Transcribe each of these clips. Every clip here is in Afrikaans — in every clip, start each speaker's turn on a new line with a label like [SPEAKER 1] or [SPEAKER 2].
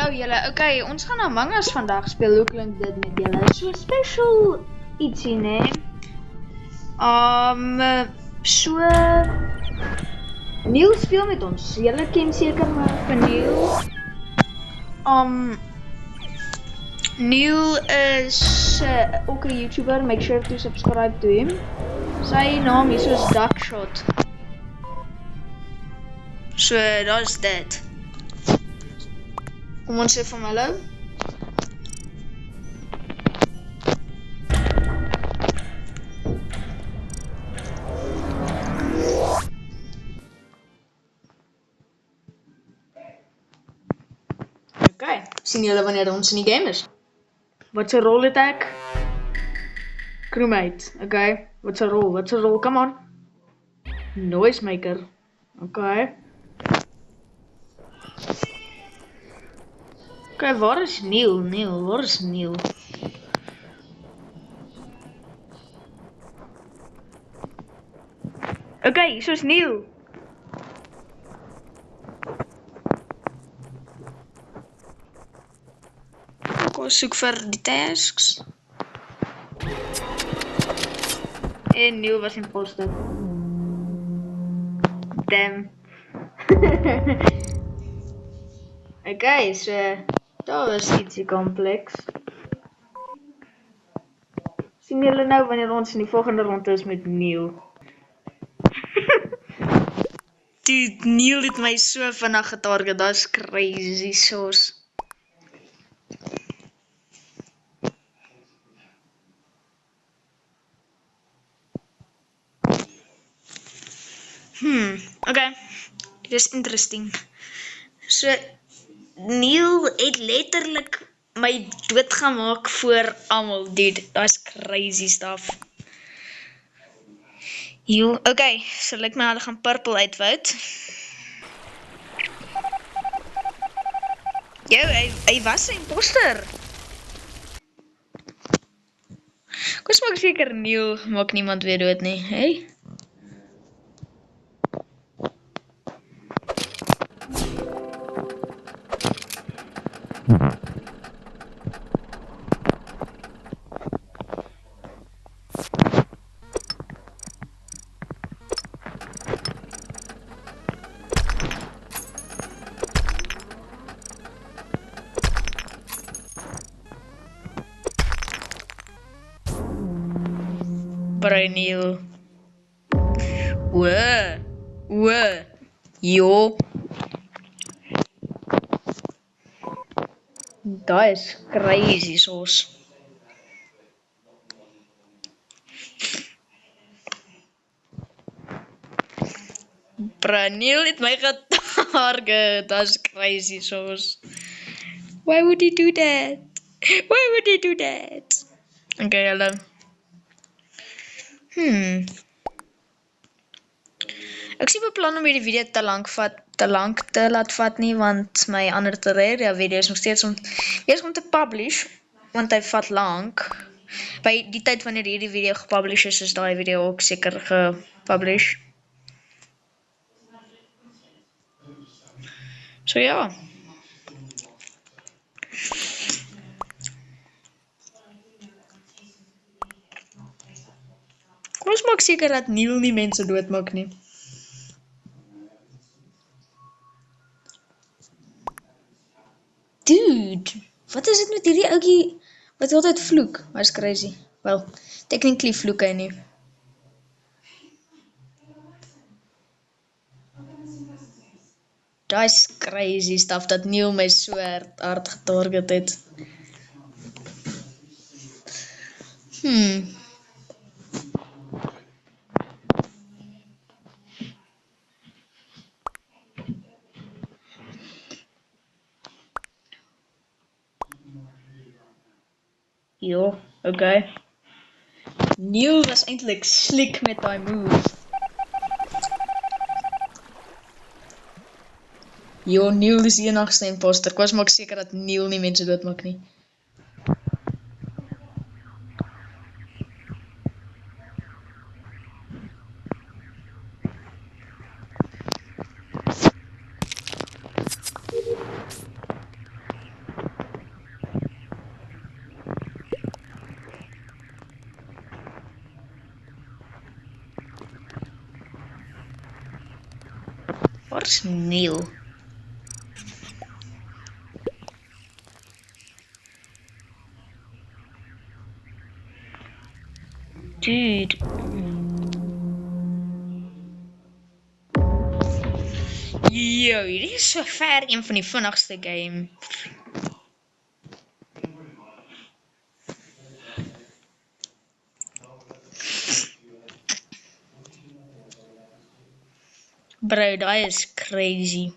[SPEAKER 1] Hallo julle, okay, ons gaan Among Us vandag speel, hoe klink dit met julle? So special ietsie, né? So Neil speel met ons, julle ken seker maar van Neil. Neil is ook 'n YouTuber, make sure to subscribe to him. Sy naam hier is Duckshot. So, daar's dit. Kom ons sê van hallo. Okay, sien julle wanneer ons in die game is. Wat 'n rol het ek? Crewmate, okay. Wat 'n rol? Come on. Noisemaker. Okay. Okay, waar is Neil? Waar is Neil? Okay, soos Neil. Ek soek vir die tasks. En Neil was imposter. Damn. Okay, so daar was ietsie kompleks. Sien julle nou wanneer ons in die volgende ronde is met Neil? Dude, Neil het my so vinnig getarget, dat is crazy sauce. Okay, dit is interesting. So, Neil het letterlik my doodgemaak voor almal, dude, dat is crazy stuff. Okay, so lyk my hulle gaan purple uitvote. Yo, hy was 'n imposter. Ek maak seker Neil maak niemand weer dood nie, hey? Neil. Jo. Dat is crazy sauce. Neil het my getarget, dat is crazy sauce. Why would he do that? Okay, hallo. Ek sien beplan om hierdie video te lank te laat vat nie, want my ander Terraria video is nog steeds om te publish, want hy vat lank. By die tyd wanneer hierdie video gepublish is daai video ook seker gepublish. So ja. Kom ons maak seker dat Neil nie mense doodmaak nie. Dude, wat is dit met hierdie ouetjie wat altyd vloek? That's crazy. Well, technically vloek hy nie. That's crazy stuff dat Neil my so hard getarget het. Jo, okay. Neil was eintlik slick met daai move. Jo, Neil is die enigste imposter. Ek maak seker dat Neil nie mense doodmaak nie. Waar's Neil? Dude. Yo, hierdie is so ver een van die vinnigste game. Bro, daai is crazy.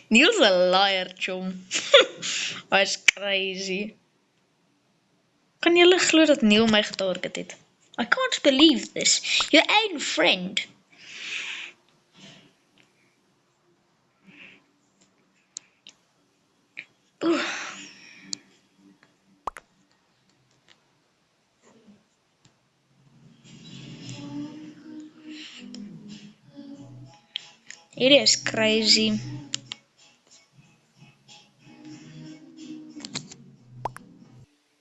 [SPEAKER 1] Neil's a liar, chom. That's crazy. Kan julle glo dat Neil my getarget het? I can't believe this. Your own friend. Oeh. Hierdie is crazy.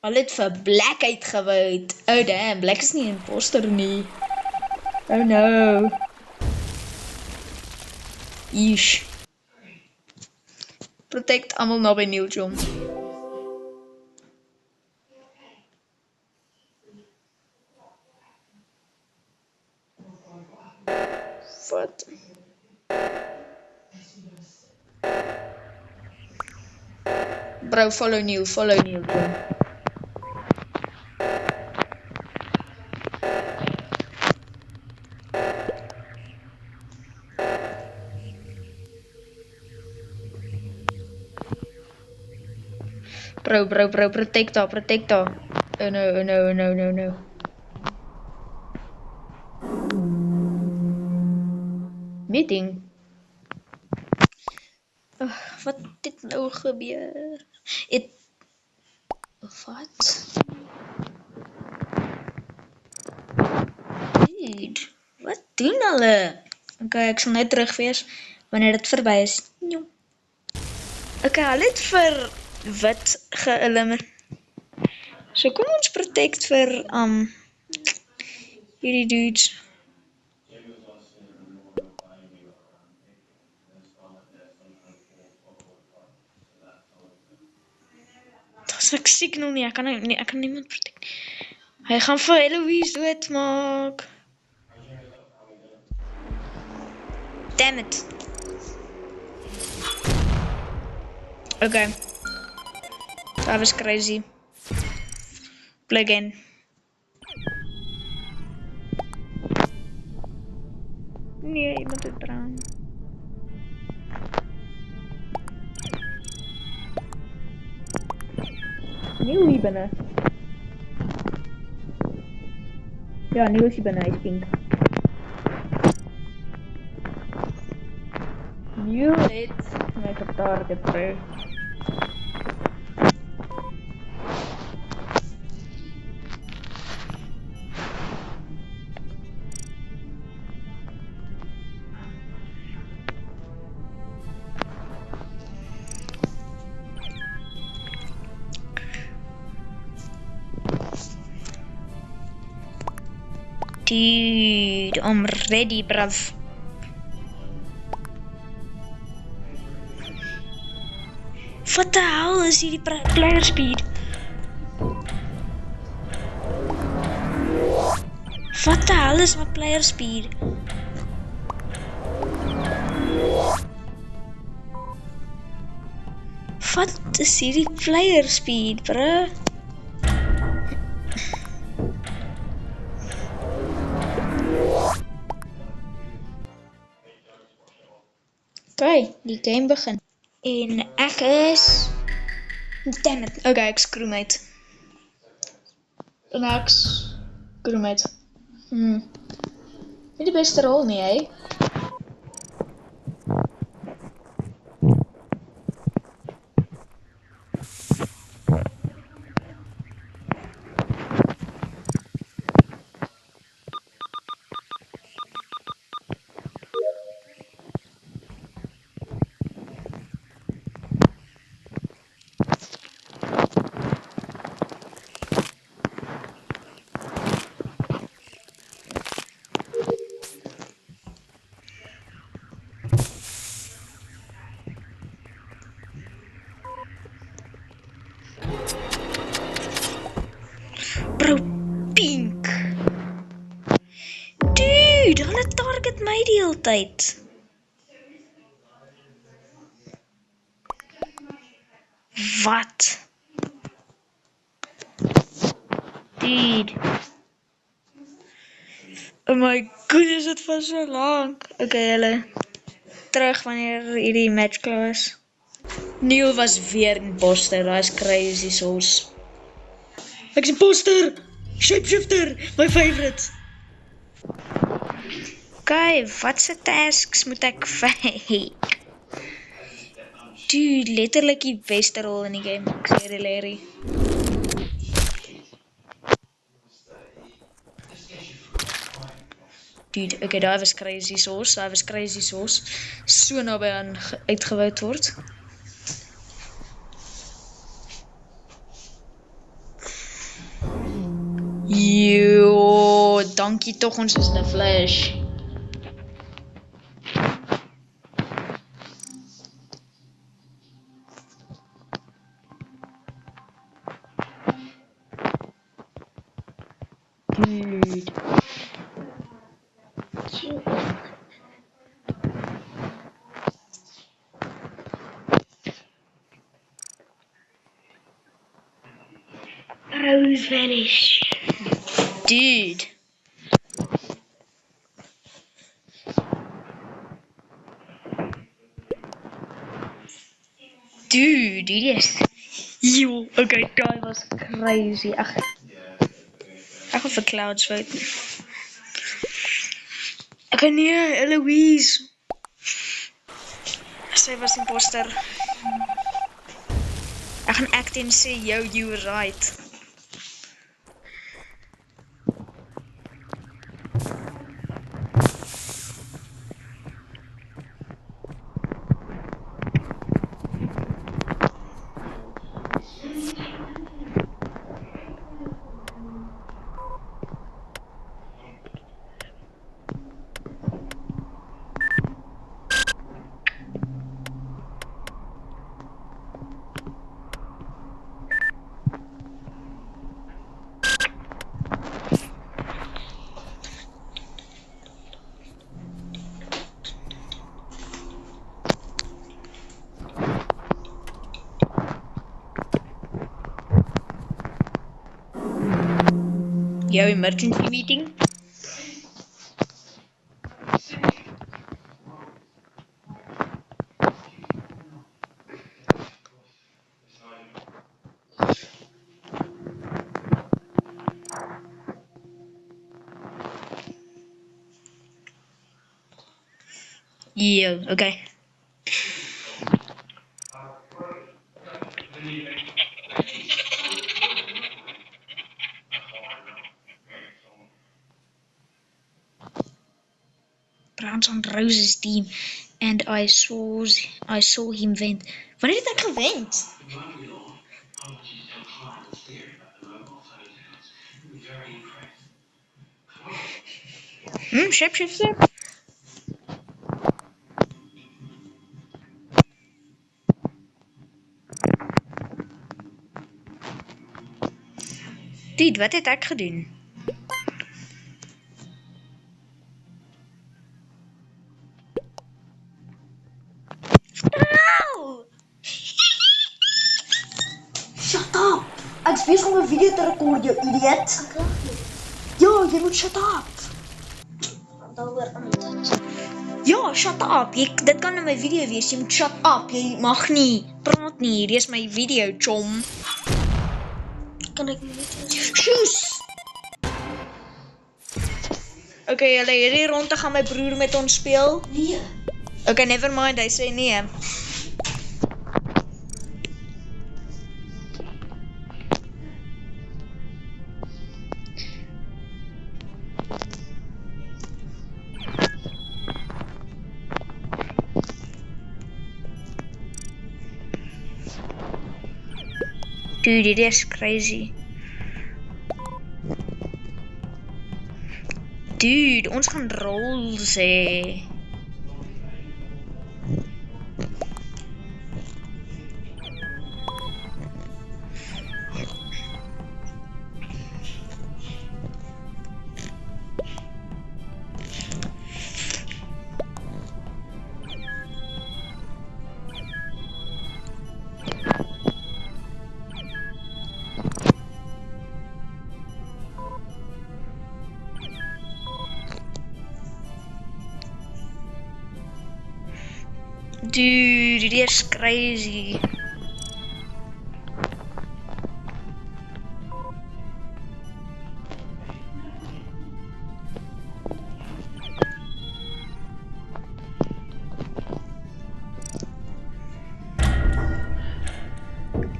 [SPEAKER 1] Al het vir Black uitgewoud. Oh damn, Black is nie 'n imposter nie. Oh no. Yeesh. Protect almal naby Neil, chom. Wat? Bro, follow Neil, chom. Bro, protect her. Oh no. Meeting. Wat het nou gebeur? Wat? Dude, wat doen hulle? Okay, ek sal net terug wees wanneer dit verby is. Okay, hulle het vir wit geëliminer. So kom ons protect vir hierdie dudes. Dis ek siek nog nie. Ek kan niemand protect. Hy gaan vir Eloise doodmaak. Damn it. Okay. That was crazy. Play again. Nee, iemand het brand. Neil hier binne. Ja, Neil is hier binne, hy is pink. Neil het my getarget, bro. Dude, I'm ready, bruv. What the hell is hierdie player speed? What the hell is my player speed? Wat is hierdie player speed, bruh? Okay, die game begin. En ek is... Damn it. Okay, ek's crewmate. En ek's crewmate. Nie die beste rol nie, hè? Bro, pink. Dude, hulle target my die hele tyd. Wat? Dude. Oh my goodness, dit was so lank. Okay, hulle. Terug wanneer hierdie match klaar is. Neil was weer imposter, dat is crazy sauce. Ek is imposter! Shapeshifter, my favorite! Okay, wat se tasks moet ek fake? Dude, letterlik die beste rol in die game, ek sê die Larry. Dude, okay, daar was crazy sauce, so naby aan uitgewoud word. Yo, dankie tog, ons is in 'n flash. Dude. Rose vanish. Dude. Dude, yes. Yo, okay, dat was crazy. Ag. Ek gaan vir Clouds vote. Ek nee, Eloise. Sy was imposter. Ek gaan act en sê, yo, you were right. Yo, emergency meeting. Yo, okay. Browns on Rose's team, and I saw him vent. Wanneer het ek gewend? Shapeshifter? Dude, wat het ek gedoen? Shut up! Ek is besig om 'n video te rekord, jou idiot. Ja, jy moet shut up. Ja, shut up. Dit kan in my video wees. Jy moet shut up. Jy mag nie praat nie. Hierdie is my video, chom. Kan ek nie weet. Shoes. Okay, julle hierdie ronde gaan my broer met ons speel. Nee. Okay, never mind. Hy sê nee. Dude, dit is crazy. Dude, ons gaan rolls hê. Dude, dit is crazy.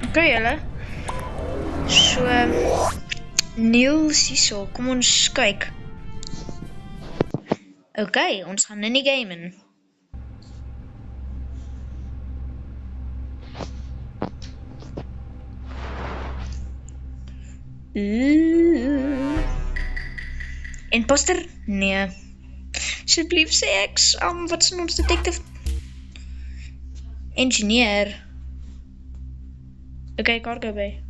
[SPEAKER 1] Okay, julle. So Niels hierso, kom ons kyk. Okay, ons gaan in die game in. Imposter? Nee. Asseblief sê ek, wat is ons detective? Engineer. Okay, cargo bay.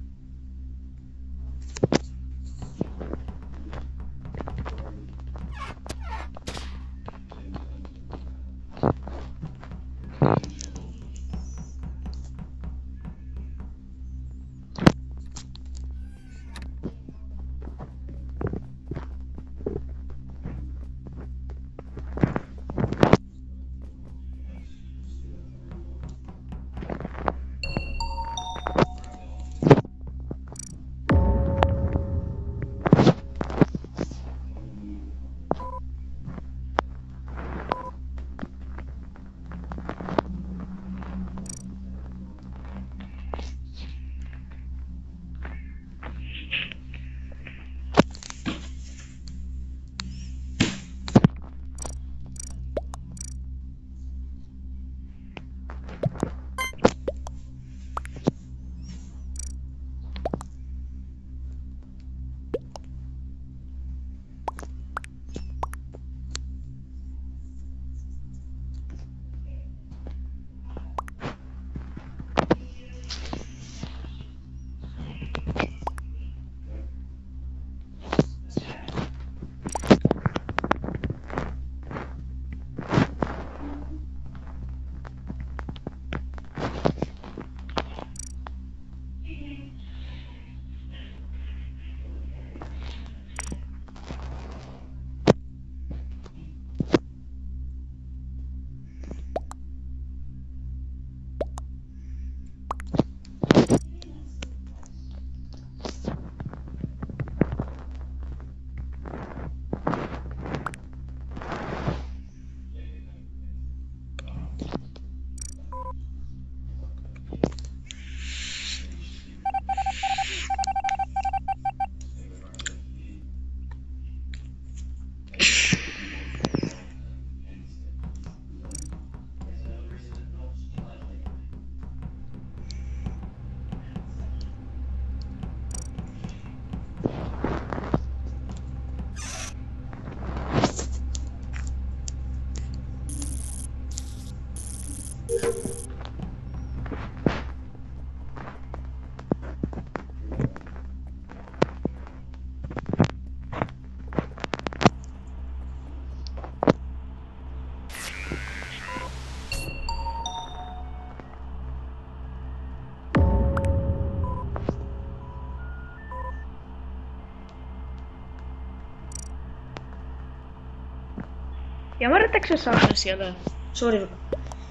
[SPEAKER 1] Jammer dat ek so sag is, julle. Sorry.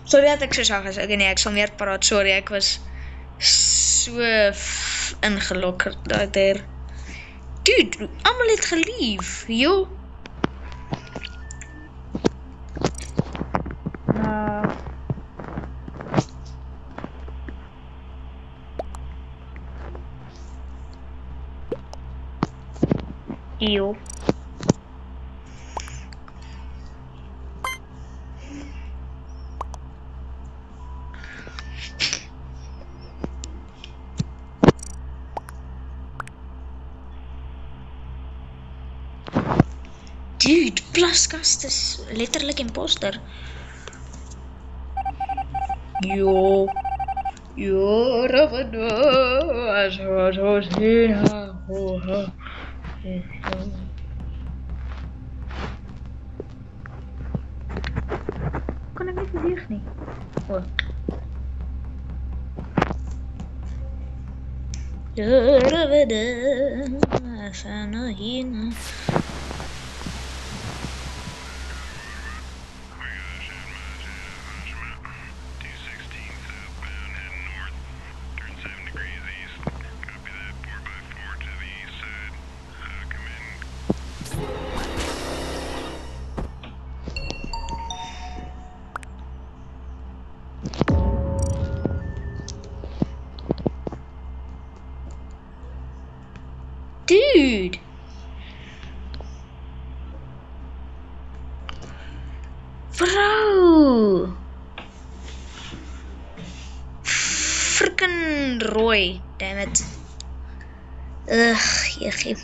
[SPEAKER 1] Sorry dat ek so sag is. Okay, nee, ek sal meer praat. Sorry, ek was so ingelok daar. Dude, almal het gelief, joh. Eeuw. Dude, Plaskast is letterlijk imposter. Yo, Ravana, kan ik niet beweeg niet. Oh. Ravana, Sanahina. Dude. Bro. Frickin' rooi. Damn it. Ugh, jeggie.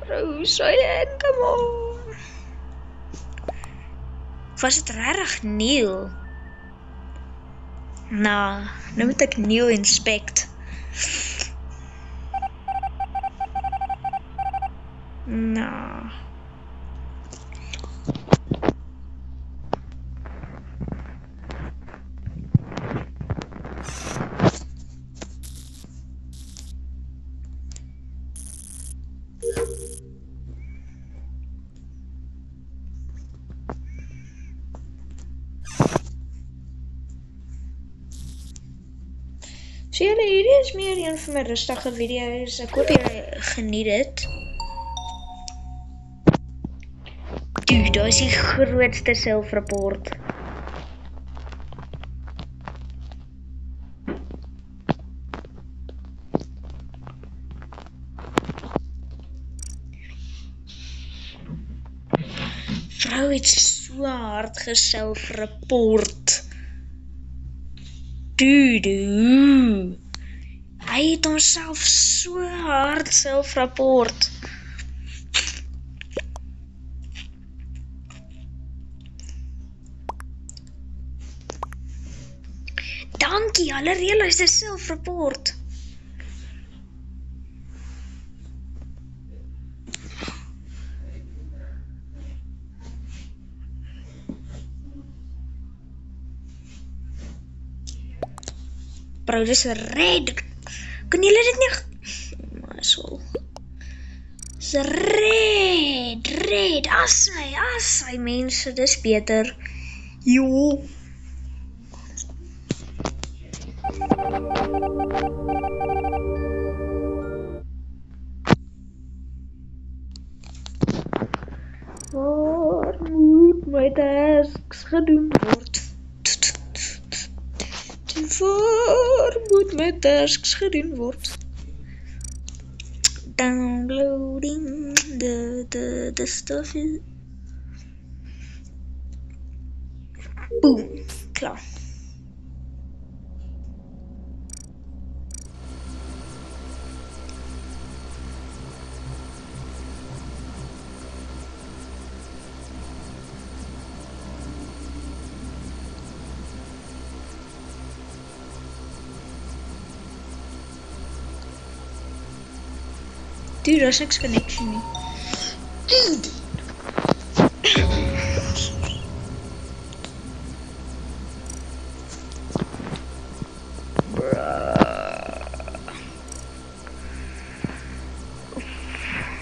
[SPEAKER 1] Bro, Silent, come on. Was het regtig Neil? Nou, nou moet ek Neil inspect. Nou. So julle, hierdie is meer een van my rustige video's. Ek hoop julle geniet dit. Dude, daar is die grootste selfrapport. Vrou het so hard geselfrapport. Dude, hy het homself so hard selfrapport. Dankie, hulle realize dis selfrapport. Bro, dis red. Kan julle dit nie... Masel. Dis red. Assai, mense, dis beter. Jo. Waar moet my tasks gedoen word? Waar moet my tasks gedoen word? Downloading the stuff is... Boom, klaar. Dude, daar's niks connection nie. Dude!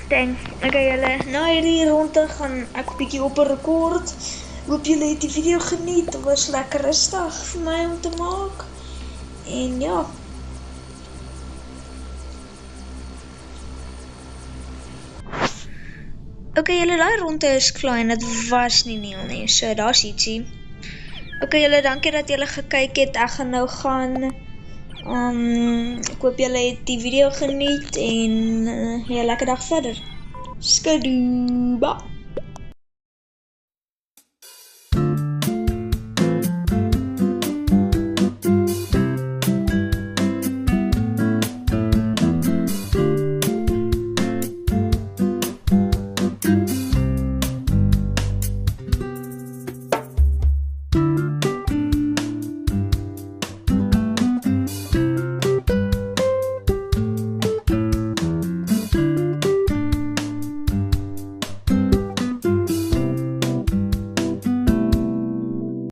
[SPEAKER 1] Dang, okay julle, na hierdie ronde gaan ek bietjie op 'n rekord. Hoop julle het die video geniet. Dit was lekker rustig vir my om te maak. En ja. Okay, julle, daai ronde is klaar en dit was nie Neil nie, so daar's ietsie. Okay, julle, dankie dat julle gekyk het. Ek gaan nou gaan. Ek hoop julle het die video geniet en 'n lekker dag verder. Skadooba!